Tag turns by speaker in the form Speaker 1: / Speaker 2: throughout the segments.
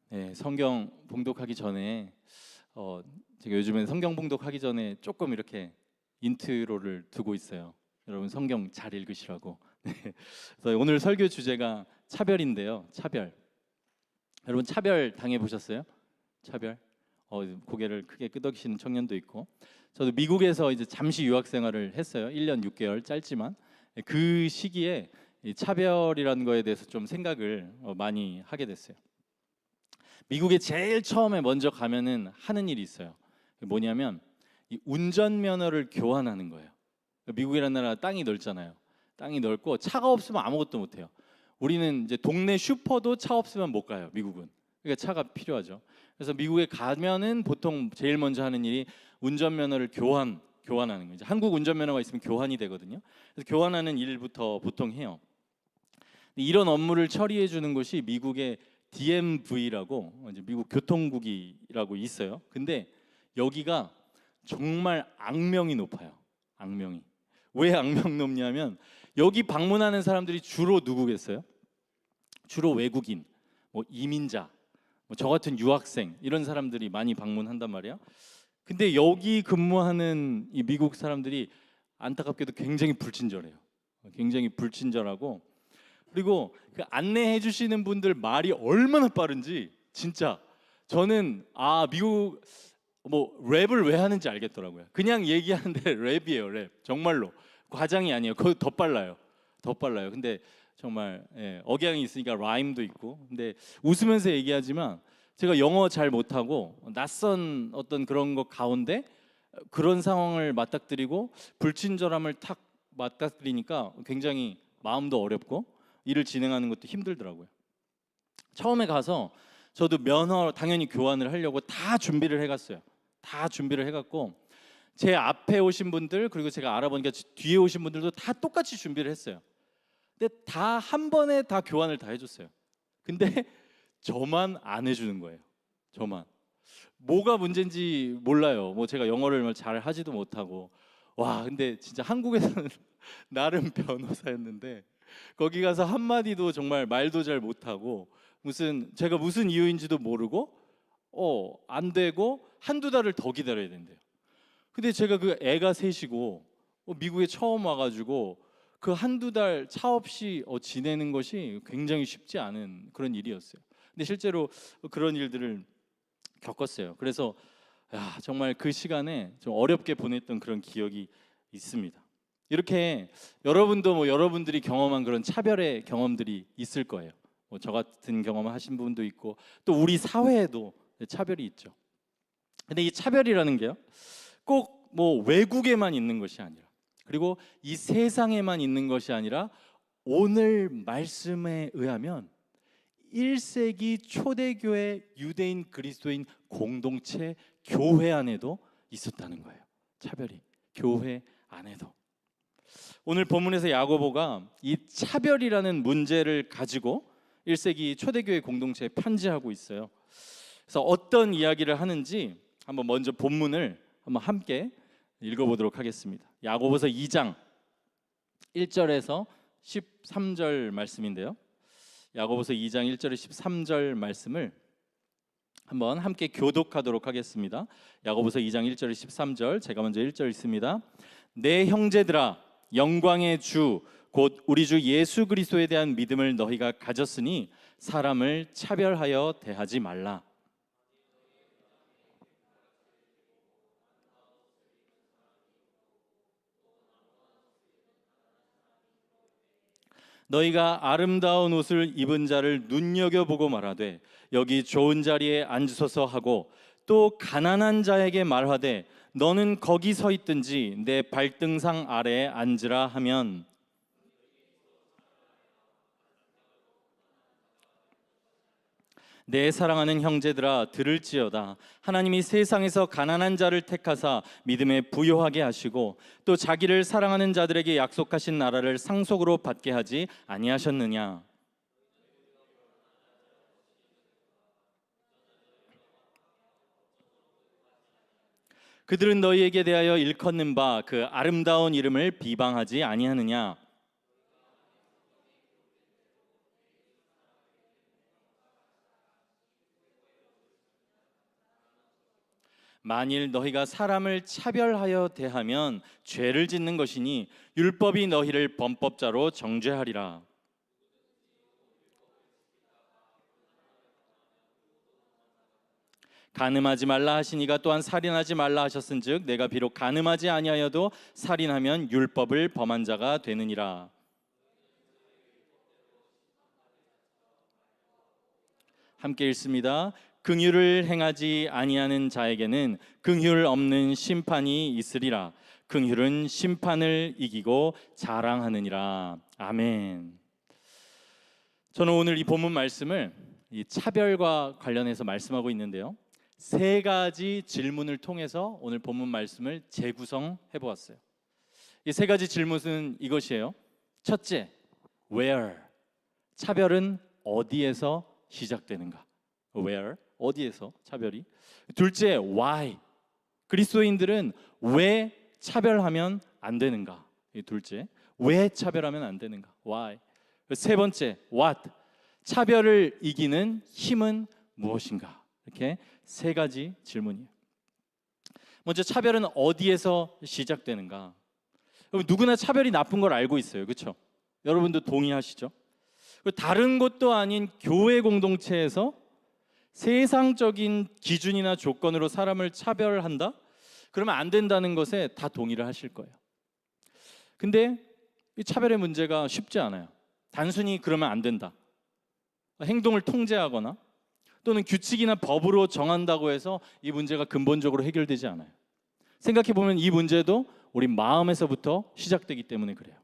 Speaker 1: 네, 성경 봉독하기 전에 제가 요즘엔 성경 봉독하기 전에 조금 이렇게 인트로를 두고 있어요. 여러분 성경 잘 읽으시라고. 네. 그래서 오늘 설교 주제가 차별인데요. 차별. 여러분 차별 당해 보셨어요? 차별? 고개를 크게 끄덕이시는 청년도 있고. 저도 미국에서 이제 잠시 유학 생활을 했어요. 1년 6개월 짧지만 그 시기에 이 차별이라는 거에 대해서 좀 생각을 많이 하게 됐어요. 미국에 제일 처음에 먼저 가면은 하는 일이 있어요. 뭐냐면 이 운전면허를 교환하는 거예요. 미국이라는 나라 땅이 넓잖아요. 땅이 넓고 차가 없으면 아무것도 못 해요. 우리는 이제 동네 슈퍼도 차 없으면 못 가요. 미국은. 그러니까 차가 필요하죠. 그래서 미국에 가면은 보통 제일 먼저 하는 일이 운전면허를 교환하는 거죠. 한국 운전면허가 있으면 교환이 되거든요. 그래서 교환하는 일부터 보통 해요. 이런 업무를 처리해 주는 곳이 미국의 DMV라고 이제 미국 교통국이라고 있어요. 근데 여기가 정말 악명이 높아요. 악명이. 왜 악명 높냐면 여기 방문하는 사람들이 주로 누구겠어요? 주로 외국인, 뭐 이민자, 뭐 저 같은 유학생 이런 사람들이 많이 방문한단 말이야. 근데 여기 근무하는 이 미국 사람들이 안타깝게도 굉장히 불친절해요. 굉장히 불친절하고 그리고 그 안내해 주시는 분들 말이 얼마나 빠른지 진짜 저는 미국 뭐 랩을 왜 하는지 알겠더라고요. 그냥 얘기하는데 랩이에요, 랩. 정말로 과장이 아니에요. 그거 더 빨라요. 더 빨라요. 근데 정말 억양이 있으니까 라임도 있고. 근데 웃으면서 얘기하지만 제가 영어 잘 못하고 낯선 어떤 그런 것 가운데 그런 상황을 맞닥뜨리고 불친절함을 탁 맞닥뜨리니까 굉장히 마음도 어렵고 일을 진행하는 것도 힘들더라고요. 처음에 가서 저도 면허 당연히 교환을 하려고 다 준비를 해갔어요. 다 준비를 해갔고 제 앞에 오신 분들 그리고 제가 알아보니까 뒤에 오신 분들도 다 똑같이 준비를 했어요. 근데 다 한 번에 다 교환을 다 해줬어요. 근데 저만 안 해주는 거예요. 저만. 뭐가 문제인지 몰라요. 뭐 제가 영어를 잘 하지도 못하고 와 근데 진짜 한국에서는 나름 변호사였는데 거기 가서 한마디도 정말 말도 잘 못하고 제가 무슨 이유인지도 모르고 안 되고 한두 달을 더 기다려야 된대요. 근데 제가 그 애가 셋이고 미국에 처음 와가지고 그 한두 달 차 없이 지내는 것이 굉장히 쉽지 않은 그런 일이었어요. 근데 실제로 그런 일들을 겪었어요. 그래서 정말 그 시간에 좀 어렵게 보냈던 그런 기억이 있습니다. 이렇게 여러분도 여러분들이 경험한 그런 차별의 경험들이 있을 거예요. 저 같은 경험을 하신 분도 있고 또 우리 사회에도 차별이 있죠. 근데 이 차별이라는 게요, 꼭 뭐 외국에만 있는 것이 아니라 그리고 이 세상에만 있는 것이 아니라 오늘 말씀에 의하면 1세기 초대교회 유대인 그리스도인 공동체 교회 안에도 있었다는 거예요. 차별이 교회 안에도. 오늘 본문에서 야고보가 이 차별이라는 문제를 가지고 1세기 초대교회 공동체에 편지하고 있어요. 그래서 어떤 이야기를 하는지 한번 먼저 본문을 한번 함께 읽어보도록 하겠습니다. 야고보서 2장 1절에서 13절 말씀인데요. 야고보서 2장 1절에 13절 말씀을 한번 함께 교독하도록 하겠습니다. 야고보서 2장 1절에 13절 제가 먼저 1절 읽습니다. 내 형제들아 영광의 주 곧 우리 주 예수 그리스도에 대한 믿음을 너희가 가졌으니 사람을 차별하여 대하지 말라. 너희가 아름다운 옷을 입은 자를 눈여겨보고 말하되 여기 좋은 자리에 앉으소서 하고 또 가난한 자에게 말하되 너는 거기 서 있든지 내 발등상 아래에 앉으라 하면 내 사랑하는 형제들아 들을지어다. 하나님이 세상에서 가난한 자를 택하사 믿음에 부요하게 하시고 또 자기를 사랑하는 자들에게 약속하신 나라를 상속으로 받게 하지 아니하셨느냐. 그들은 너희에게 대하여 일컫는 바 그 아름다운 이름을 비방하지 아니하느냐. 만일 너희가 사람을 차별하여 대하면 죄를 짓는 것이니 율법이 너희를 범법자로 정죄하리라. 간음하지 말라 하시니가 또한 살인하지 말라 하셨은즉 내가 비록 간음하지 아니하여도 살인하면 율법을 범한 자가 되느니라. 함께 읽습니다. 긍휼을 행하지 아니하는 자에게는 긍휼 없는 심판이 있으리라. 긍휼은 심판을 이기고 자랑하느니라. 아멘. 저는 오늘 이 본문 말씀을 이 차별과 관련해서 말씀하고 있는데요. 세 가지 질문을 통해서 오늘 본문 말씀을 재구성해 보았어요. 이 세 가지 질문은 이것이에요. 첫째, where? 차별은 어디에서 시작되는가? where? 어디에서 차별이? 둘째, why? 그리스도인들은 왜 차별하면 안 되는가? 둘째, 왜 차별하면 안 되는가? why? 세 번째, what? 차별을 이기는 힘은 무엇인가? 이렇게 세 가지 질문이에요. 먼저 차별은 어디에서 시작되는가? 누구나 차별이 나쁜 걸 알고 있어요. 그렇죠? 여러분도 동의하시죠? 다른 곳도 아닌 교회 공동체에서 세상적인 기준이나 조건으로 사람을 차별한다? 그러면 안 된다는 것에 다 동의를 하실 거예요. 근데 이 차별의 문제가 쉽지 않아요. 단순히 그러면 안 된다, 행동을 통제하거나 또는 규칙이나 법으로 정한다고 해서 이 문제가 근본적으로 해결되지 않아요. 생각해 보면 이 문제도 우리 마음에서부터 시작되기 때문에 그래요.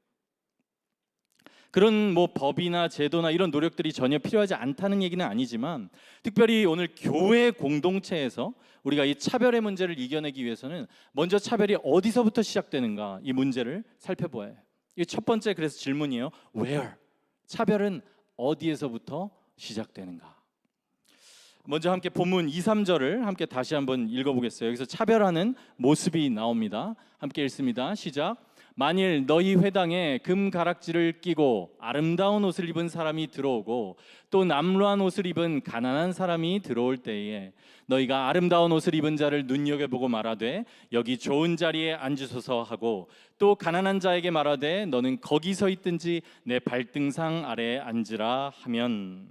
Speaker 1: 그런 법이나 제도나 이런 노력들이 전혀 필요하지 않다는 얘기는 아니지만, 특별히 오늘 교회 공동체에서 우리가 이 차별의 문제를 이겨내기 위해서는 먼저 차별이 어디서부터 시작되는가, 이 문제를 살펴보아야 해요. 이 첫 번째 그래서 질문이에요. Where? 차별은 어디에서부터 시작되는가? 먼저 함께 본문 2, 3절을 함께 다시 한번 읽어보겠어요. 여기서 차별하는 모습이 나옵니다. 함께 읽습니다. 시작. 만일 너희 회당에 금 가락지를 끼고 아름다운 옷을 입은 사람이 들어오고 또 남루한 옷을 입은 가난한 사람이 들어올 때에 너희가 아름다운 옷을 입은 자를 눈여겨보고 말하되 여기 좋은 자리에 앉으소서 하고 또 가난한 자에게 말하되 너는 거기 서 있든지 내 발등상 아래에 앉으라 하면,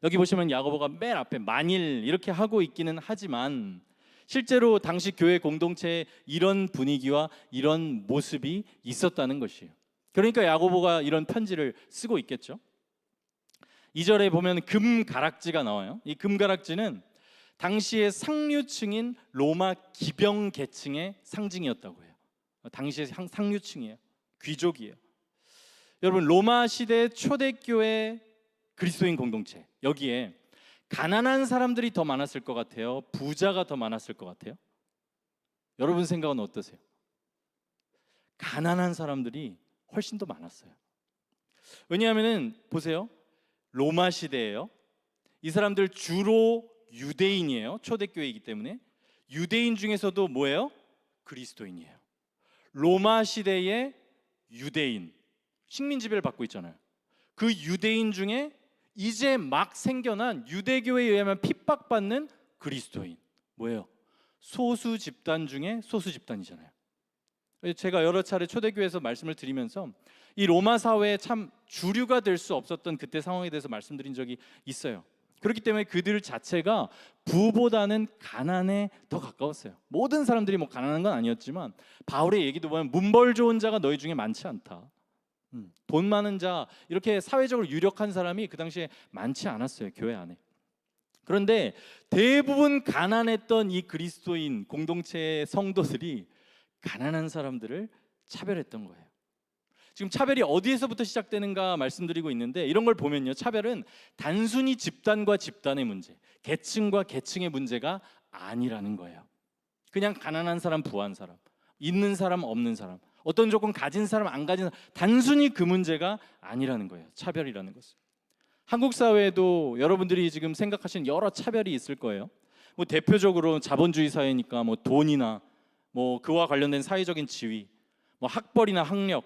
Speaker 1: 여기 보시면 야고보가 맨 앞에 만일 이렇게 하고 있기는 하지만 실제로 당시 교회 공동체에 이런 분위기와 이런 모습이 있었다는 것이에요. 그러니까 야고보가 이런 편지를 쓰고 있겠죠. 2절에 보면 금 가락지가 나와요. 이 금 가락지는 당시의 상류층인 로마 기병 계층의 상징이었다고 해요. 당시의 상류층이에요. 귀족이에요. 여러분, 로마 시대 초대교회 그리스도인 공동체, 여기에 가난한 사람들이 더 많았을 것 같아요? 부자가 더 많았을 것 같아요? 여러분 생각은 어떠세요? 가난한 사람들이 훨씬 더 많았어요. 왜냐하면 보세요, 로마 시대예요. 이 사람들 주로 유대인이에요. 초대교회이기 때문에. 유대인 중에서도 뭐예요? 그리스도인이에요. 로마 시대의 유대인, 식민지배를 받고 있잖아요. 그 유대인 중에 이제 막 생겨난 유대교에 의하면 핍박받는 그리스도인, 뭐예요? 소수 집단 중에 소수 집단이잖아요. 제가 여러 차례 초대교회에서 말씀을 드리면서 이 로마 사회에 참 주류가 될 수 없었던 그때 상황에 대해서 말씀드린 적이 있어요. 그렇기 때문에 그들 자체가 부보다는 가난에 더 가까웠어요. 모든 사람들이 가난한 건 아니었지만 바울의 얘기도 보면 문벌 좋은 자가 너희 중에 많지 않다. 돈 많은 자, 이렇게 사회적으로 유력한 사람이 그 당시에 많지 않았어요, 교회 안에. 그런데 대부분 가난했던 이 그리스도인 공동체의 성도들이 가난한 사람들을 차별했던 거예요. 지금 차별이 어디에서부터 시작되는가 말씀드리고 있는데, 이런 걸 보면요, 차별은 단순히 집단과 집단의 문제, 계층과 계층의 문제가 아니라는 거예요. 그냥 가난한 사람, 부한 사람, 있는 사람, 없는 사람, 어떤 조건 가진 사람, 안 가진 사람, 단순히 그 문제가 아니라는 거예요. 차별이라는 것은. 한국 사회에도 여러분들이 지금 생각하시는 여러 차별이 있을 거예요. 대표적으로 자본주의 사회니까 돈이나 그와 관련된 사회적인 지위, 학벌이나 학력,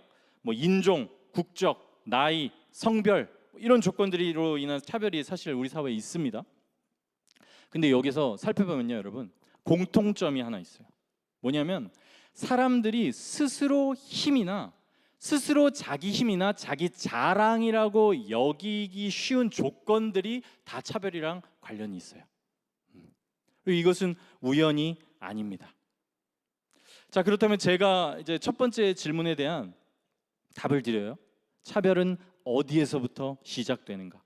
Speaker 1: 인종, 국적, 나이, 성별, 이런 조건들로 인한 차별이 사실 우리 사회에 있습니다. 근데 여기서 살펴보면요, 여러분, 공통점이 하나 있어요. 뭐냐면 사람들이 스스로 힘이나 스스로 자기 힘이나 자기 자랑이라고 여기기 쉬운 조건들이 다 차별이랑 관련이 있어요. 이것은 우연이 아닙니다. 자, 그렇다면 제가 이제 첫 번째 질문에 대한 답을 드려요. 차별은 어디에서부터 시작되는가?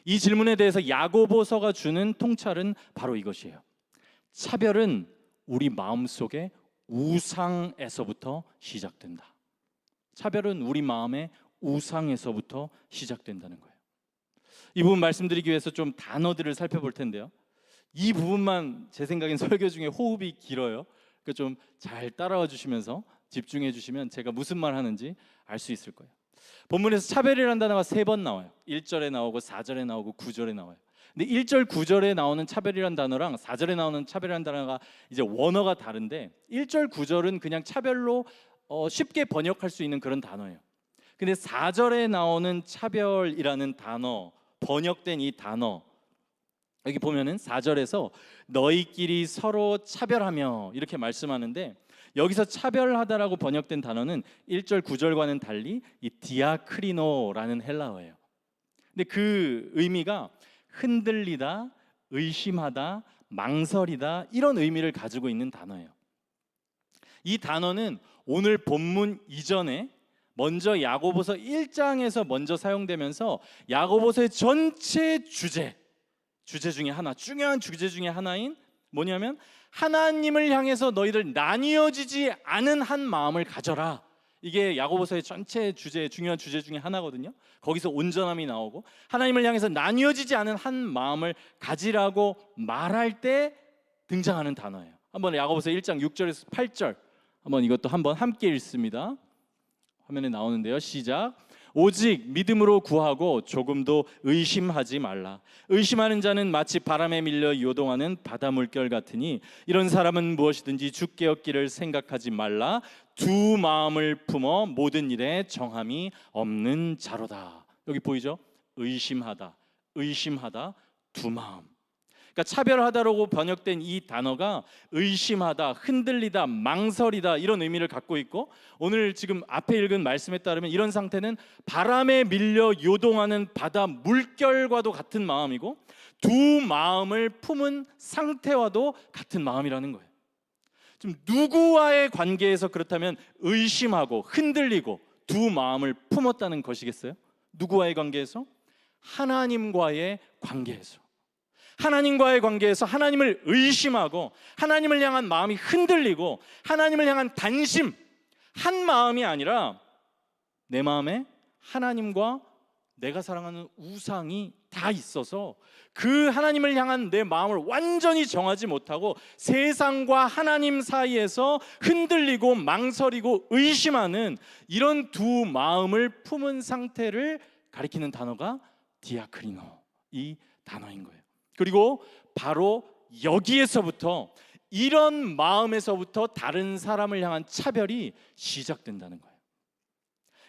Speaker 1: 이 질문에 대해서 야고보서가 주는 통찰은 바로 이것이에요. 차별은 우리 마음속에 우상에서부터 시작된다. 차별은 우리 마음의 우상에서부터 시작된다는 거예요. 이 부분 말씀드리기 위해서 좀 단어들을 살펴볼 텐데요. 이 부분만 제 생각엔 설교 중에 호흡이 길어요. 그러니까 좀 잘 따라와 주시면서 집중해 주시면 제가 무슨 말 하는지 알 수 있을 거예요. 본문에서 차별이라는 단어가 3번 나와요. 1절에 나오고 4절에 나오고 9절에 나와요. 근데 1절 9절에 나오는 차별이라는 단어랑 4절에 나오는 차별이라는 단어가 이제 원어가 다른데 1절 9절은 그냥 차별로 쉽게 번역할 수 있는 그런 단어예요. 근데 4절에 나오는 차별이라는 단어, 번역된 이 단어, 여기 보면은 4절에서 너희끼리 서로 차별하며 이렇게 말씀하는데, 여기서 차별하다라고 번역된 단어는 1절 9절과는 달리 이 디아크리노라는 헬라어예요. 근데 그 의미가 흔들리다, 의심하다, 망설이다, 이런 의미를 가지고 있는 단어예요. 이 단어는 오늘 본문 이전에 먼저 야고보서 1장에서 먼저 사용되면서 야고보서의 전체 주제 중에 하나, 중요한 주제 중에 하나인 뭐냐면 하나님을 향해서 너희들 나뉘어지지 않은 한 마음을 가져라. 이게 야고보서의 전체 주제, 중요한 주제 중에 하나거든요. 거기서 온전함이 나오고 하나님을 향해서 나뉘어지지 않은 한 마음을 가지라고 말할 때 등장하는 단어예요. 한번 야고보서 1장 6절에서 8절 한번 이것도 한번 함께 읽습니다. 화면에 나오는데요. 시작. 오직 믿음으로 구하고 조금도 의심하지 말라. 의심하는 자는 마치 바람에 밀려 요동하는 바다 물결 같으니 이런 사람은 무엇이든지 주께 얻기를 생각하지 말라. 두 마음을 품어 모든 일에 정함이 없는 자로다. 여기 보이죠? 의심하다, 의심하다, 두 마음. 그러니까 차별하다라고 번역된 이 단어가 의심하다, 흔들리다, 망설이다 이런 의미를 갖고 있고, 오늘 지금 앞에 읽은 말씀에 따르면 이런 상태는 바람에 밀려 요동하는 바다 물결과도 같은 마음이고 두 마음을 품은 상태와도 같은 마음이라는 거예요. 지금 누구와의 관계에서 그렇다면 의심하고 흔들리고 두 마음을 품었다는 것이겠어요? 누구와의 관계에서? 하나님과의 관계에서. 하나님과의 관계에서 하나님을 의심하고 하나님을 향한 마음이 흔들리고 하나님을 향한 단심, 한 마음이 아니라 내 마음에 하나님과 내가 사랑하는 우상이 다 있어서 그 하나님을 향한 내 마음을 완전히 정하지 못하고 세상과 하나님 사이에서 흔들리고 망설이고 의심하는 이런 두 마음을 품은 상태를 가리키는 단어가 디아크리노, 이 단어인 거예요. 그리고 바로 여기에서부터, 이런 마음에서부터 다른 사람을 향한 차별이 시작된다는 거예요.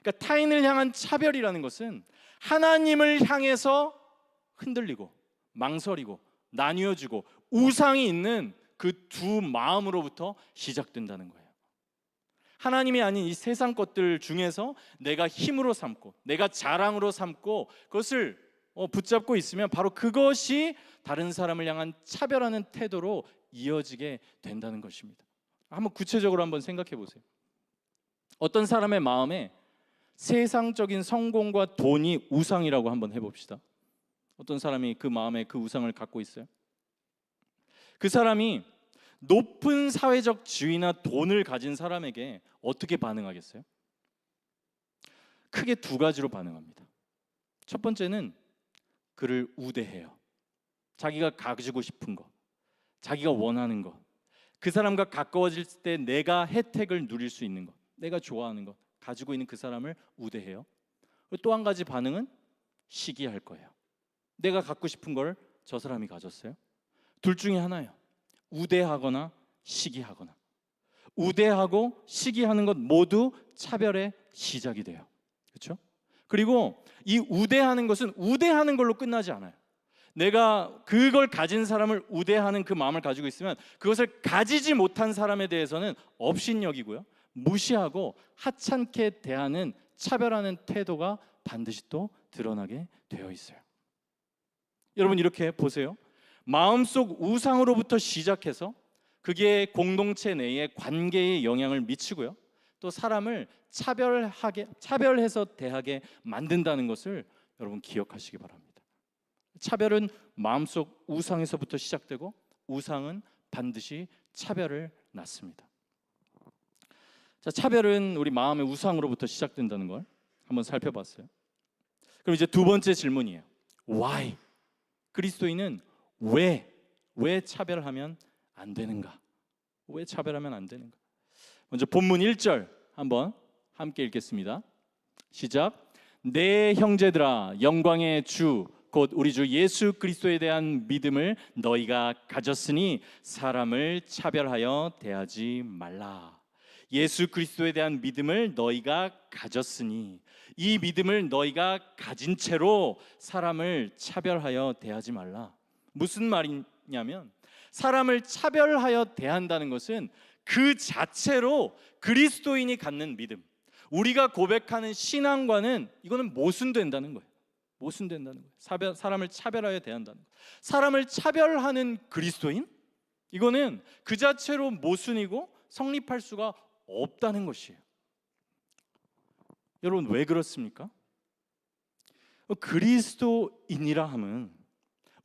Speaker 1: 그러니까 타인을 향한 차별이라는 것은 하나님을 향해서 흔들리고 망설이고 나뉘어지고 우상이 있는 그 두 마음으로부터 시작된다는 거예요. 하나님이 아닌 이 세상 것들 중에서 내가 힘으로 삼고 내가 자랑으로 삼고 그것을 붙잡고 있으면 바로 그것이 다른 사람을 향한 차별하는 태도로 이어지게 된다는 것입니다. 한번 구체적으로 한번 생각해 보세요. 어떤 사람의 마음에 세상적인 성공과 돈이 우상이라고 한번 해봅시다. 어떤 사람이 그 마음에 그 우상을 갖고 있어요? 그 사람이 높은 사회적 지위나 돈을 가진 사람에게 어떻게 반응하겠어요? 크게 두 가지로 반응합니다. 첫 번째는 그를 우대해요. 자기가 가지고 싶은 것, 자기가 원하는 것, 그 사람과 가까워질 때 내가 혜택을 누릴 수 있는 것, 내가 좋아하는 것 가지고 있는 그 사람을 우대해요. 또 한 가지 반응은 시기할 거예요. 내가 갖고 싶은 걸 저 사람이 가졌어요. 둘 중에 하나예요. 우대하거나 시기하거나. 우대하고 시기하는 것 모두 차별의 시작이 돼요. 그렇죠? 그리고 이 우대하는 것은 우대하는 걸로 끝나지 않아요. 내가 그걸 가진 사람을 우대하는 그 마음을 가지고 있으면 그것을 가지지 못한 사람에 대해서는 업신여기고요, 무시하고 하찮게 대하는, 차별하는 태도가 반드시 또 드러나게 되어 있어요. 여러분 이렇게 보세요. 마음속 우상으로부터 시작해서 그게 공동체 내의 관계에 영향을 미치고요, 또 사람을 차별해서 대하게 만든다는 것을 여러분 기억하시기 바랍니다. 차별은 마음속 우상에서부터 시작되고 우상은 반드시 차별을 낳습니다. 자, 차별은 우리 마음의 우상으로부터 시작된다는 걸 한번 살펴봤어요. 그럼 이제 두 번째 질문이에요. Why? 그리스도인은 왜 차별하면 안 되는가? 왜 차별하면 안 되는가? 먼저 본문 1절 한번 함께 읽겠습니다. 시작. 내 형제들아, 영광의 주 곧 우리 주 예수 그리스도에 대한 믿음을 너희가 가졌으니 사람을 차별하여 대하지 말라. 예수 그리스도에 대한 믿음을 너희가 가졌으니, 이 믿음을 너희가 가진 채로 사람을 차별하여 대하지 말라. 무슨 말이냐면, 사람을 차별하여 대한다는 것은 그 자체로 그리스도인이 갖는 믿음, 우리가 고백하는 신앙과는 이거는 모순된다는 거예요. 모순된다는 거예요. 사람을 차별하여 대한다는 거예요. 사람을 차별하는 그리스도인? 이거는 그 자체로 모순이고 성립할 수가 없다는 것이에요. 여러분 왜 그렇습니까? 그리스도인이라 함은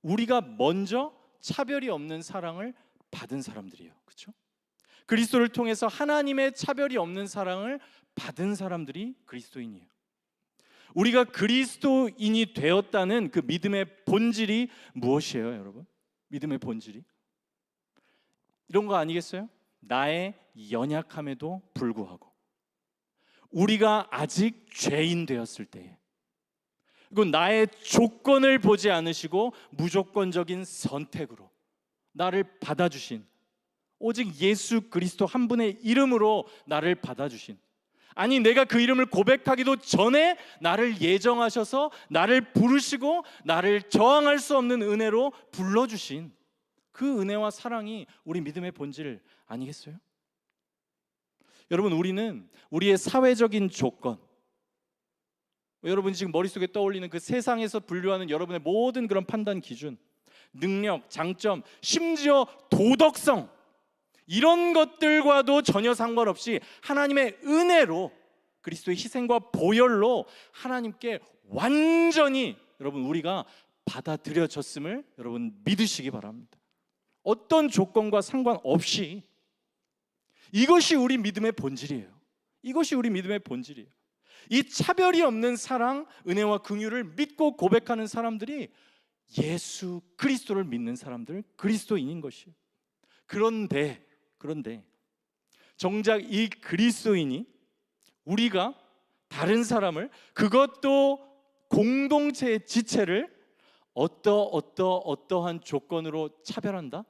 Speaker 1: 우리가 먼저 차별이 없는 사랑을 받은 사람들이에요. 그렇죠? 그리스도를 통해서 하나님의 차별이 없는 사랑을 받은 사람들이 그리스도인이에요. 우리가 그리스도인이 되었다는 그 믿음의 본질이 무엇이에요, 여러분? 믿음의 본질이 이런 거 아니겠어요? 나의 연약함에도 불구하고 우리가 아직 죄인 되었을 때에, 그리고 나의 조건을 보지 않으시고 무조건적인 선택으로 나를 받아주신, 오직 예수 그리스도 한 분의 이름으로 나를 받아주신, 아니 내가 그 이름을 고백하기도 전에 나를 예정하셔서 나를 부르시고 나를 저항할 수 없는 은혜로 불러주신 그 은혜와 사랑이 우리 믿음의 본질 아니겠어요? 여러분 우리는 우리의 사회적인 조건, 여러분이 지금 머릿속에 떠올리는 그 세상에서 분류하는 여러분의 모든 그런 판단 기준, 능력, 장점, 심지어 도덕성, 이런 것들과도 전혀 상관없이 하나님의 은혜로, 그리스도의 희생과 보혈로 하나님께 완전히 여러분 우리가 받아들여졌음을 여러분 믿으시기 바랍니다. 어떤 조건과 상관없이 이것이 우리 믿음의 본질이에요. 이것이 우리 믿음의 본질이에요. 이 차별이 없는 사랑, 은혜와 긍휼을 믿고 고백하는 사람들이 예수 그리스도를 믿는 사람들, 그리스도인인 것이에요. 그런데 정작 이 그리스도인이 우리가 다른 사람을, 그것도 공동체의 지체를 어떠한 조건으로 차별한다?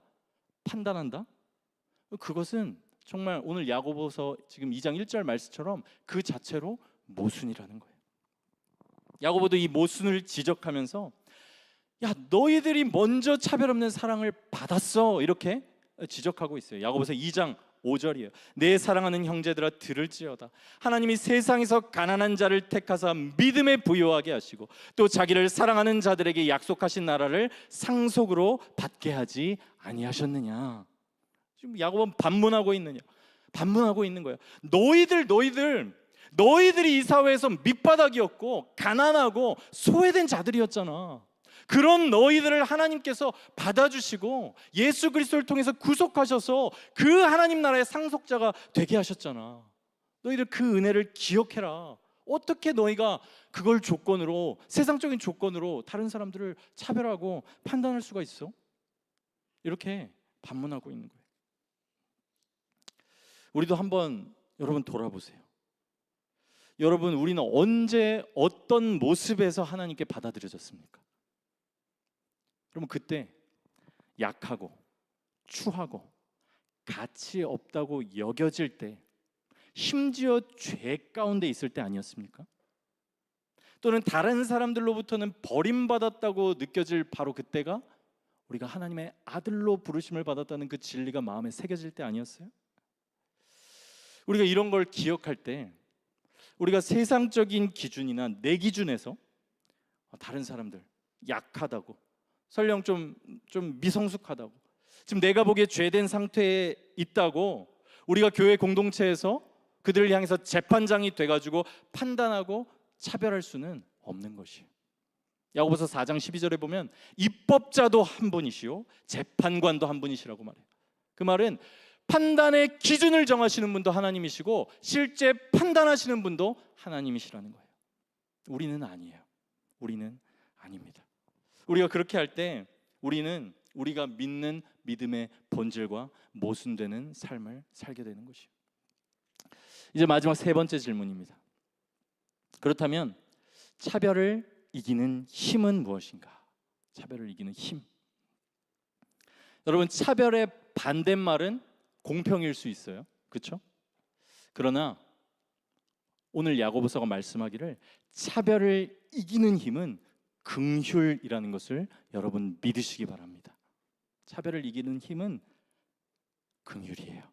Speaker 1: 판단한다? 그것은 정말 오늘 야고보서 지금 2장 1절 말씀처럼 그 자체로 모순이라는 거예요. 야고보도 이 모순을 지적하면서 야, 너희들이 먼저 차별 없는 사랑을 받았어, 이렇게 지적하고 있어요. 야고보서 2장 5절이에요. 내 사랑하는 형제들아 들을지어다. 하나님이 세상에서 가난한 자를 택하사 믿음에 부요하게 하시고 또 자기를 사랑하는 자들에게 약속하신 나라를 상속으로 받게 하지 아니하셨느냐. 지금 야고보는 반문하고 있는 거예요. 너희들이 이 사회에서 밑바닥이었고 가난하고 소외된 자들이었잖아. 그런 너희들을 하나님께서 받아주시고 예수 그리스도를 통해서 구속하셔서 그 하나님 나라의 상속자가 되게 하셨잖아. 너희들 그 은혜를 기억해라. 어떻게 너희가 그걸 조건으로, 세상적인 조건으로 다른 사람들을 차별하고 판단할 수가 있어? 이렇게 반문하고 있는 거예요. 우리도 한번 여러분 돌아보세요. 여러분 우리는 언제 어떤 모습에서 하나님께 받아들여졌습니까? 그러면 그때 약하고 추하고 가치 없다고 여겨질 때, 심지어 죄 가운데 있을 때 아니었습니까? 또는 다른 사람들로부터는 버림받았다고 느껴질 바로 그때가 우리가 하나님의 아들로 부르심을 받았다는 그 진리가 마음에 새겨질 때 아니었어요? 우리가 이런 걸 기억할 때 우리가 세상적인 기준이나 내 기준에서 다른 사람들 약하다고, 설령 좀 미성숙하다고, 지금 내가 보기에 죄된 상태에 있다고 우리가 교회 공동체에서 그들을 향해서 재판장이 돼가지고 판단하고 차별할 수는 없는 것이에요. 야고보서 4장 12절에 보면 입법자도 한 분이시요 재판관도 한 분이시라고 말해요. 그 말은 판단의 기준을 정하시는 분도 하나님이시고 실제 판단하시는 분도 하나님이시라는 거예요. 우리는 아니에요. 우리는 아닙니다. 우리가 그렇게 할 때 우리는 우리가 믿는 믿음의 본질과 모순되는 삶을 살게 되는 것이에요. 이제 마지막 세 번째 질문입니다. 그렇다면 차별을 이기는 힘은 무엇인가? 차별을 이기는 힘. 여러분, 차별의 반대말은 공평일 수 있어요. 그렇죠? 그러나 오늘 야고보서가 말씀하기를 차별을 이기는 힘은 긍휼이라는 것을 여러분 믿으시기 바랍니다. 차별을 이기는 힘은 긍휼이에요.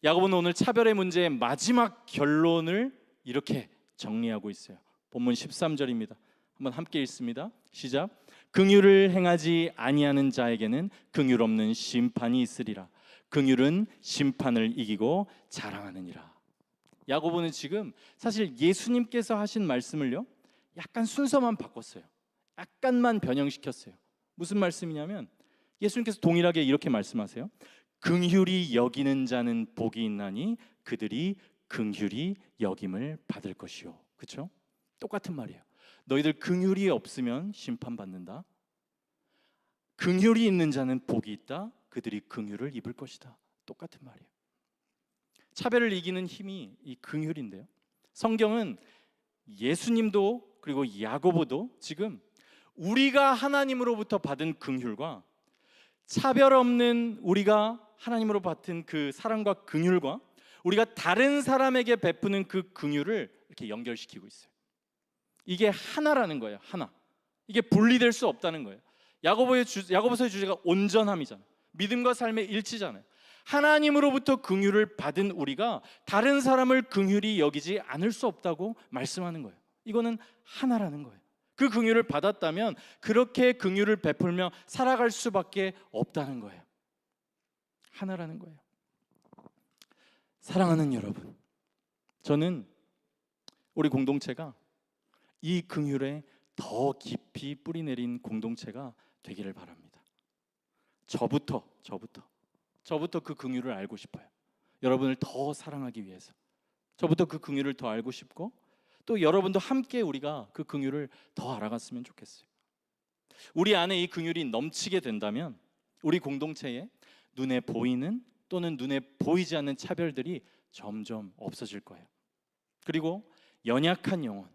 Speaker 1: 야고보는 오늘 차별의 문제의 마지막 결론을 이렇게 정리하고 있어요. 본문 13절입니다. 한번 함께 읽습니다. 시작. 긍휼을 행하지 아니하는 자에게는 긍휼 없는 심판이 있으리라. 긍휼은 심판을 이기고 자랑하느니라. 야고보는 지금 사실 예수님께서 하신 말씀을요, 약간 순서만 바꿨어요. 약간만 변형시켰어요. 무슨 말씀이냐면 예수님께서 동일하게 이렇게 말씀하세요. 긍휼히 여기는 자는 복이 있나니 그들이 긍휼히 여김을 받을 것이요. 그렇죠? 똑같은 말이에요. 너희들 긍휼이 없으면 심판받는다. 긍휼이 있는 자는 복이 있다. 그들이 긍휼을 입을 것이다. 똑같은 말이에요. 차별을 이기는 힘이 이 긍휼인데요. 성경은 예수님도 그리고 야고보도 지금 우리가 하나님으로부터 받은 긍휼과 차별 없는 우리가 하나님으로 받은 그 사랑과 긍휼과 우리가 다른 사람에게 베푸는 그 긍휼을 이렇게 연결시키고 있어요. 이게 하나라는 거예요. 하나. 이게 분리될 수 없다는 거예요. 야고보서의 주제가 온전함이잖아요. 믿음과 삶의 일치잖아요. 하나님으로부터 긍휼을 받은 우리가 다른 사람을 긍휼히 여기지 않을 수 없다고 말씀하는 거예요. 이거는 하나라는 거예요. 그 긍휼을 받았다면 그렇게 긍휼을 베풀며 살아갈 수밖에 없다는 거예요. 하나라는 거예요. 사랑하는 여러분, 저는 우리 공동체가 이 긍휼에 더 깊이 뿌리내린 공동체가 되기를 바랍니다. 저부터 그 긍휼을 알고 싶어요. 여러분을 더 사랑하기 위해서 저부터 그 긍휼을 더 알고 싶고, 또 여러분도 함께 우리가 그 긍휼을 더 알아갔으면 좋겠어요. 우리 안에 이 긍휼이 넘치게 된다면 우리 공동체에 눈에 보이는 또는 눈에 보이지 않는 차별들이 점점 없어질 거예요. 그리고 연약한 영혼,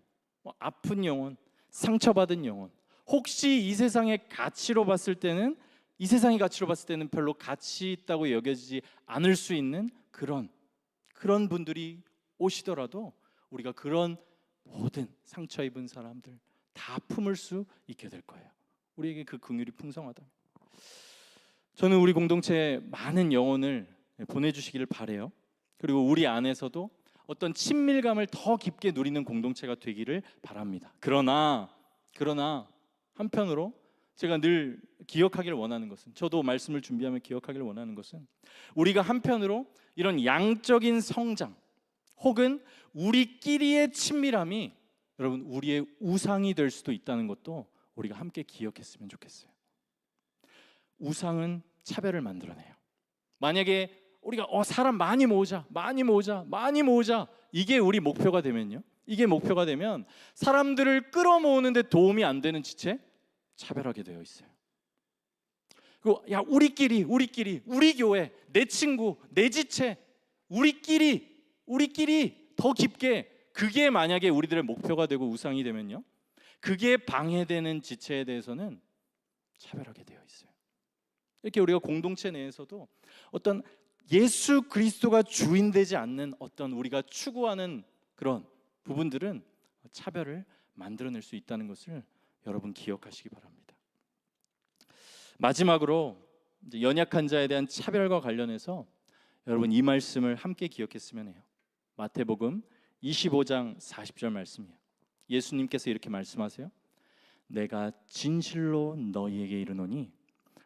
Speaker 1: 아픈 영혼, 상처받은 영혼, 혹시 이 세상의 가치로 봤을 때는 별로 가치 있다고 여겨지지 않을 수 있는 그런 분들이 오시더라도 우리가 그런 모든 상처 입은 사람들 다 품을 수 있게 될 거예요. 우리에게 그 긍휼이 풍성하다면. 저는 우리 공동체에 많은 영혼을 보내주시기를 바라요. 그리고 우리 안에서도 어떤 친밀감을 더 깊게 누리는 공동체가 되기를 바랍니다. 그러나 한편으로 제가 늘 기억하기를 원하는 것은, 저도 말씀을 준비하며 기억하기를 원하는 것은, 우리가 한편으로 이런 양적인 성장 혹은 우리끼리의 친밀함이 여러분 우리의 우상이 될 수도 있다는 것도 우리가 함께 기억했으면 좋겠어요. 우상은 차별을 만들어내요. 만약에 우리가 사람 많이 모으자 이게 우리 목표가 되면요, 이게 목표가 되면 사람들을 끌어모으는데 도움이 안 되는 지체 차별하게 되어 있어요. 그리고 우리끼리 우리 교회, 내 친구, 내 지체, 우리끼리 더 깊게, 그게 만약에 우리들의 목표가 되고 우상이 되면요, 그게 방해되는 지체에 대해서는 차별하게 되어 있어요. 이렇게 우리가 공동체 내에서도 어떤 예수 그리스도가 주인되지 않는 어떤 우리가 추구하는 그런 부분들은 차별을 만들어낼 수 있다는 것을 여러분 기억하시기 바랍니다. 마지막으로 이제 연약한 자에 대한 차별과 관련해서 여러분 이 말씀을 함께 기억했으면 해요. 마태복음 25장 40절 말씀이에요. 예수님께서 이렇게 말씀하세요. 내가 진실로 너희에게 이르노니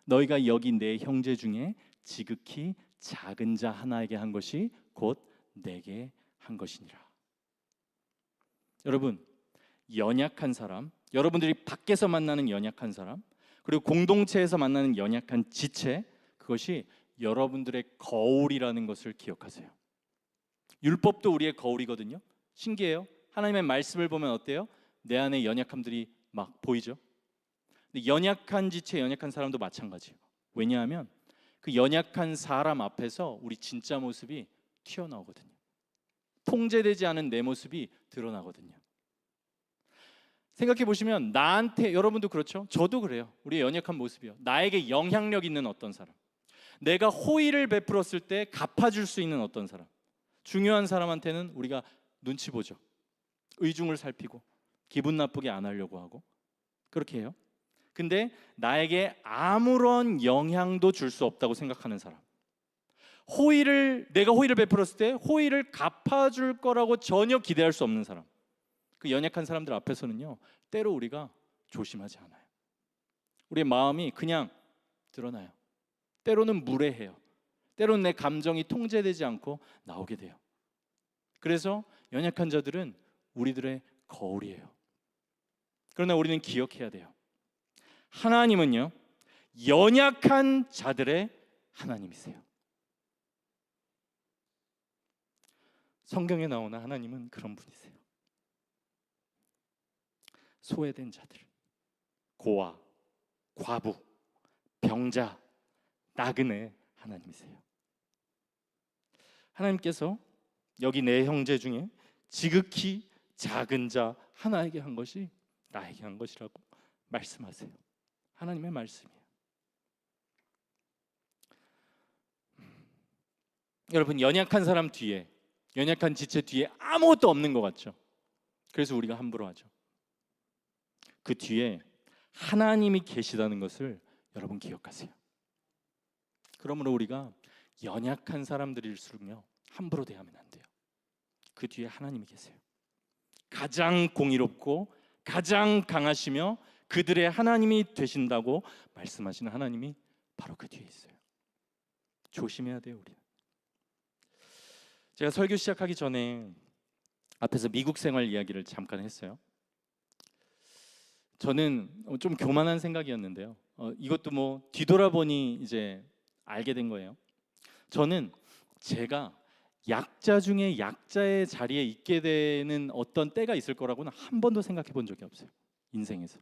Speaker 1: 너희가 여기 내 형제 중에 지극히 작은 자 하나에게 한 것이 곧 내게 한 것이니라. 여러분, 연약한 사람, 여러분들이 밖에서 만나는 연약한 사람, 그리고 공동체에서 만나는 연약한 지체, 그것이 여러분들의 거울이라는 것을 기억하세요. 율법도 우리의 거울이거든요. 신기해요. 하나님의 말씀을 보면 어때요? 내 안에 연약함들이 막 보이죠. 근데 연약한 지체, 연약한 사람도 마찬가지예요. 왜냐하면 그 연약한 사람 앞에서 우리 진짜 모습이 튀어나오거든요. 통제되지 않은 내 모습이 드러나거든요. 생각해 보시면 나한테, 여러분도 그렇죠? 저도 그래요. 우리의 연약한 모습이요. 나에게 영향력 있는 어떤 사람, 내가 호의를 베풀었을 때 갚아줄 수 있는 어떤 사람, 중요한 사람한테는 우리가 눈치 보죠. 의중을 살피고 기분 나쁘게 안 하려고 하고 그렇게 해요. 근데 나에게 아무런 영향도 줄 수 없다고 생각하는 사람, 내가 호의를 베풀었을 때 호의를 갚아줄 거라고 전혀 기대할 수 없는 사람, 그 연약한 사람들 앞에서는요, 때로 우리가 조심하지 않아요. 우리의 마음이 그냥 드러나요. 때로는 무례해요. 때로는 내 감정이 통제되지 않고 나오게 돼요. 그래서 연약한 자들은 우리들의 거울이에요. 그러나 우리는 기억해야 돼요. 하나님은요, 연약한 자들의 하나님이세요. 성경에 나오는 하나님은 그런 분이세요. 소외된 자들, 고아, 과부, 병자, 나그네 하나님이세요. 하나님께서 여기 내 형제 중에 지극히 작은 자 하나에게 한 것이 나에게 한 것이라고 말씀하세요. 하나님의 말씀이에요. 여러분, 연약한 사람 뒤에, 연약한 지체 뒤에 아무것도 없는 것 같죠? 그래서 우리가 함부로 하죠. 그 뒤에 하나님이 계시다는 것을 여러분 기억하세요. 그러므로 우리가 연약한 사람들일수록요, 함부로 대하면 안 돼요. 그 뒤에 하나님이 계세요. 가장 공의롭고 가장 강하시며 그들의 하나님이 되신다고 말씀하시는 하나님이 바로 그 뒤에 있어요. 조심해야 돼요, 우리는. 제가 설교 시작하기 전에 앞에서 미국 생활 이야기를 잠깐 했어요. 저는 좀 교만한 생각이었는데요. 이것도 뭐 뒤돌아보니 이제 알게 된 거예요. 저는 제가 약자 중에 약자의 자리에 있게 되는 어떤 때가 있을 거라고는 한 번도 생각해 본 적이 없어요. 인생에서.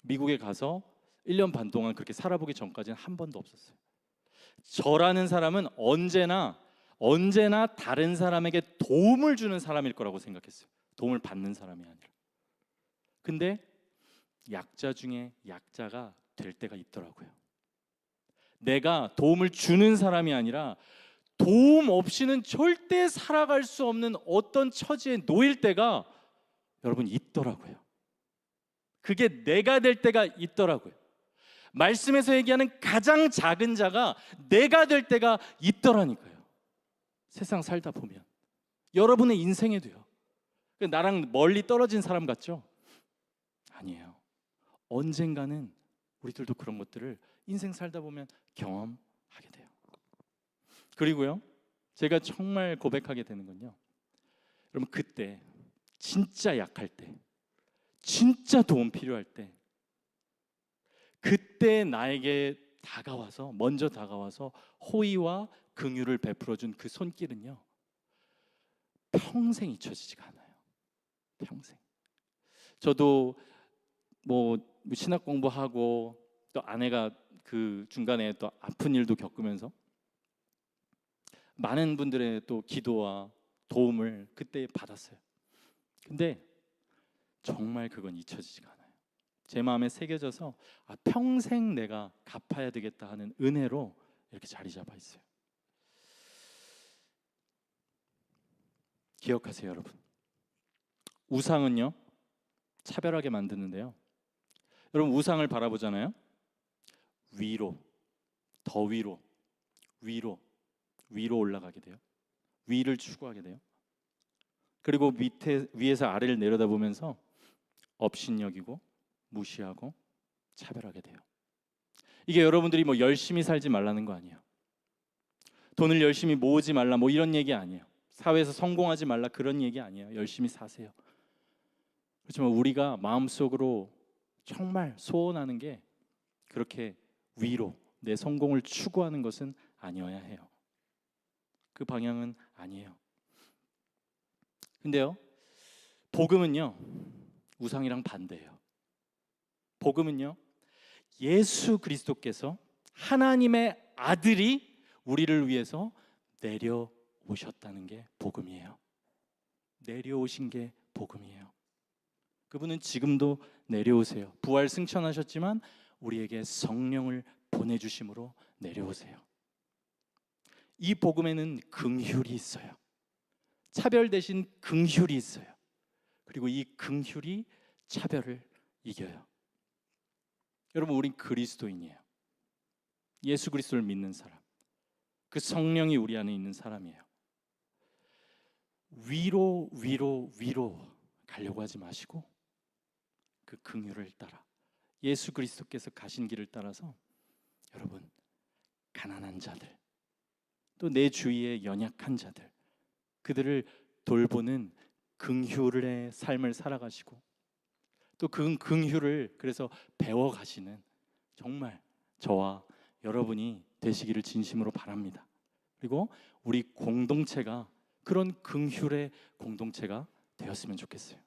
Speaker 1: 미국에 가서 1년 반 동안 그렇게 살아보기 전까지는 한 번도 없었어요. 저라는 사람은 언제나 다른 사람에게 도움을 주는 사람일 거라고 생각했어요. 도움을 받는 사람이 아니라. 근데 약자 중에 약자가 될 때가 있더라고요. 내가 도움을 주는 사람이 아니라 도움 없이는 절대 살아갈 수 없는 어떤 처지에 놓일 때가 여러분 있더라고요. 그게 내가 될 때가 있더라고요. 말씀에서 얘기하는 가장 작은 자가 내가 될 때가 있더라니까요. 세상 살다 보면 여러분의 인생에도요. 나랑 멀리 떨어진 사람 같죠? 아니에요. 언젠가는 우리들도 그런 것들을 인생 살다 보면 경험하게 돼요. 그리고요, 제가 정말 고백하게 되는 건요, 여러분, 그때 진짜 약할 때, 진짜 도움 필요할 때, 그때 나에게 먼저 다가와서 호의와 긍휼을 베풀어준 그 손길은요, 평생 잊혀지지가 않아요. 평생. 저도 뭐 신학 공부하고 또 아내가 그 중간에 또 아픈 일도 겪으면서 많은 분들의 또 기도와 도움을 그때 받았어요. 근데 정말 그건 잊혀지지가 않아요. 제 마음에 새겨져서 평생 내가 갚아야 되겠다 하는 은혜로 이렇게 자리 잡아 있어요. 기억하세요, 여러분. 우상은요, 차별하게 만드는데요. 여러분 우상을 바라보잖아요. 위로, 더 위로, 위로, 위로 올라가게 돼요. 위를 추구하게 돼요. 그리고 위에서 아래를 내려다보면서 업신여기고 무시하고 차별하게 돼요. 이게 여러분들이 뭐 열심히 살지 말라는 거 아니에요. 돈을 열심히 모으지 말라 뭐 이런 얘기 아니에요. 사회에서 성공하지 말라 그런 얘기 아니에요. 열심히 사세요. 그렇지만 우리가 마음속으로 정말 소원하는 게 그렇게 위로 내 성공을 추구하는 것은 아니어야 해요. 그 방향은 아니에요. 근데요, 복음은요 우상이랑 반대예요. 복음은요 예수 그리스도께서 하나님의 아들이 우리를 위해서 내려오셨다는 게 복음이에요. 내려오신 게 복음이에요. 그분은 지금도 내려오세요. 부활 승천하셨지만 우리에게 성령을 보내주심으로 내려오세요. 이 복음에는 긍휼이 있어요. 차별 대신 긍휼이 있어요. 그리고 이 긍휼이 차별을 이겨요. 여러분 우린 그리스도인이에요. 예수 그리스도를 믿는 사람, 그 성령이 우리 안에 있는 사람이에요. 위로 가려고 하지 마시고 그 긍휼을 따라 예수 그리스도께서 가신 길을 따라서 여러분 가난한 자들 또 내 주위의 연약한 자들 그들을 돌보는 긍휼의 삶을 살아가시고 또 그 긍휼을 그래서 배워가시는 정말 저와 여러분이 되시기를 진심으로 바랍니다. 그리고 우리 공동체가 그런 긍휼의 공동체가 되었으면 좋겠어요.